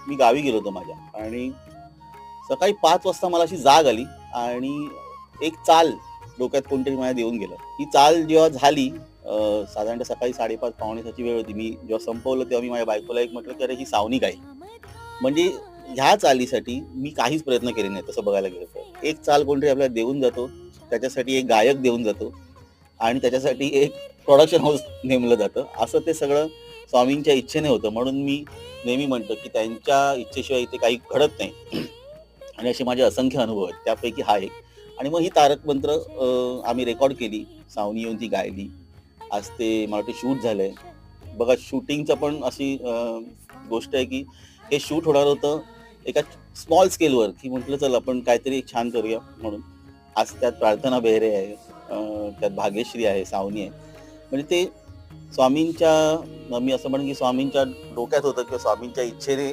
मी गावी गेलो होतो माझ्या आणि सकाळी 5 वाजता मला अशी जाग आली आणि एक चाल डोक्यात कोणतरी माझ्या देऊन गेलं. ही चाल जेव्हा झाली साधारणतः सकाळी 5:30 पावणे 6ची वेळ होती. मी जेव्हा संपवलं तेव्हा मी माझ्या बायकोला एक म्हटलं, की "अरे ही सावनी गाई." म्हणजे ह्या चालीसाठी मी काहीच प्रयत्न केले नाहीत तसं बघायला गेलं तर. एक चाल कोणतरी आपल्याला देऊन जातो, त्याच्यासाठी एक गायक देऊन जातो आणि त्याच्यासाठी एक प्रोडक्शन हाऊस नेमलं जातं. असं ते सगळं स्वामींच्या इच्छेने होतं. म्हणून मी नेहमी म्हणतो, की त्यांच्या इच्छेशिवाय इथे काही घडत नाही. आणि असे माझे असंख्य अनुभव आहेत. त्यापैकी हा एक. आणि मग ही तारक मंत्र आम्ही रेकॉर्ड केली. सावनी येऊन ती गायली. आज ते मला वाटतं शूट झालंय. बघा शूटिंगचं पण अशी गोष्ट आहे, की हे शूट होणार होतं एका स्मॉल स्केलवर, की म्हटलं चल आपण काहीतरी छान करूया म्हणून. आज त्यात प्रार्थना बेहरे आहे, त्यात भाग्यश्री आहे, सावनी आहे. म्हणजे ते स्वामींच्या मी असं म्हणेन, की स्वामींच्या डोक्यात होतं किंवा स्वामींच्या इच्छेने